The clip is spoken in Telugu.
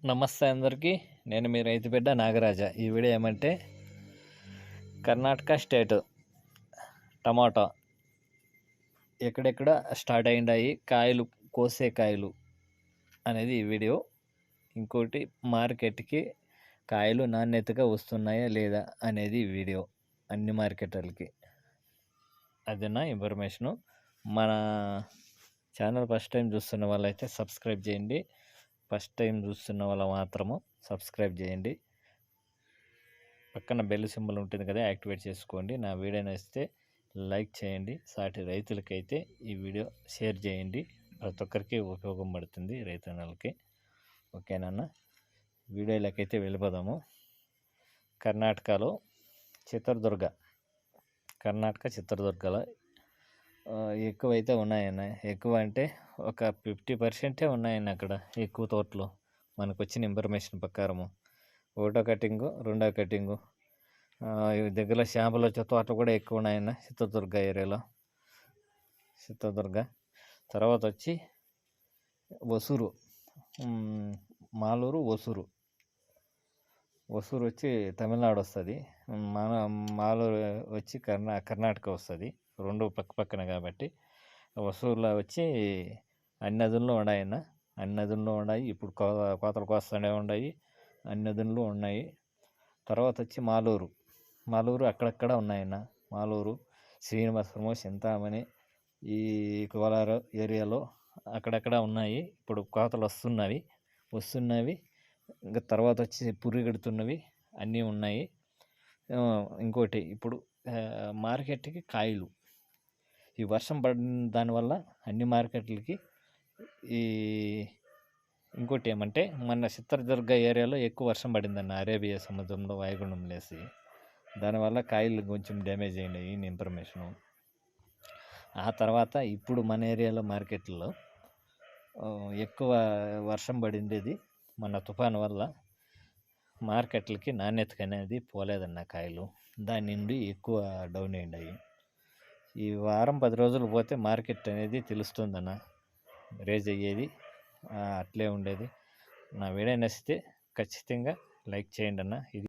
నమస్తే అందరికీ. నేను మీ రైతు బిడ్డ నాగరాజ. ఈ వీడియో ఏమంటే కర్ణాటక స్టేట్ టమాటా ఎక్కడెక్కడ స్టార్ట్ అయ్యాయి కాయలు, కోసే కాయలు అనేది ఈ వీడియో. ఇంకోటి మార్కెట్కి కాయలు నాణ్యతగా వస్తున్నాయా లేదా అనేది ఈ వీడియో. అన్ని మార్కెట్లకి అదేనా ఇన్ఫర్మేషను. మన ఛానల్ ఫస్ట్ టైం చూస్తున్న వాళ్ళైతే సబ్స్క్రైబ్ చేయండి. ఫస్ట్ టైం చూస్తున్న వాళ్ళు మాత్రము సబ్స్క్రైబ్ చేయండి. పక్కన బెల్ సింబల్ ఉంటుంది కదా, యాక్టివేట్ చేసుకోండి. నా వీడియో నచ్చితే లైక్ చేయండి. సాటి రైతులకైతే ఈ వీడియో షేర్ చేయండి. ప్రతి ఒక్కరికి ఉపయోగం పడుతుంది రైతన్నలకి. ఓకేనా? వీడియోలకైతే వెళ్ళిపోదాము. కర్ణాటకలో కర్ణాటక చిత్రదుర్గలో ఎక్కువైతే ఉన్నాయన్న. ఎక్కువ అంటే ఒక 50% ఉన్నాయన్న అక్కడ ఎక్కువ తోటలు. మనకు వచ్చిన ఇన్ఫర్మేషన్ ప్రకారము 1వ కటింగు, 2వ కటింగు, దగ్గరలో శాంపుల్ వచ్చే తోటలు కూడా ఎక్కువ ఉన్నాయన్న చిత్రదుర్గ ఏరియాలో. తర్వాత వచ్చి ఒసూరు, మాలూరు, ఒసూరు వచ్చి తమిళనాడు వస్తుంది. మాలూరు వచ్చి కర్ణాటక వస్తుంది. రెండు పక్కన కాబట్టి ఒసూరులో వచ్చి అన్ని నదుల్లో ఉన్నాయన్న. అన్ని నదుల్లో ఉన్నాయి. ఇప్పుడు కోతలు కోస్తూనే ఉన్నాయి. అన్ని నదుల్లో ఉన్నాయి. తర్వాత వచ్చి మాలూరు అక్కడక్కడ ఉన్నాయన్న. మాలూరు, శ్రీనివాసపురము, చింతామణి, ఈ కోలారు ఏరియాలో అక్కడక్కడ ఉన్నాయి. ఇప్పుడు కోతలు వస్తున్నవి. ఇంకా తర్వాత వచ్చి పురిగెడుతున్నవి అన్నీ ఉన్నాయి. ఇంకోటి ఇప్పుడు మార్కెట్కి కాయలు ఈ వర్షం పడిన దానివల్ల అన్ని మార్కెట్లకి ఇంకోటి ఏమంటే మన చిత్రదుర్గ ఏరియాలో ఎక్కువ వర్షం పడిందన్న. అరేబియా సముద్రంలో వాయుగుండం లేసి దానివల్ల కాయలు కొంచెం డ్యామేజ్ అయినాయి ఇన్ఫర్మేషను. ఆ తర్వాత ఇప్పుడు మన ఏరియాలో మార్కెట్లో ఎక్కువ వర్షం పడిండేది మన తుఫాను వల్ల మార్కెట్లకి నాణ్యత అనేది పోలేదన్న కాయలు. దాని నుండి ఎక్కువ డౌన్ అయ్యాయి. ఈ వారం 10 రోజులు పోతే మార్కెట్ అనేది తెలుస్తుందన్న, రేజ్ అయ్యేది అట్లే ఉండేది. నా వీడియో నచ్చితే ఖచ్చితంగా లైక్ చేయండి అన్న. ఇది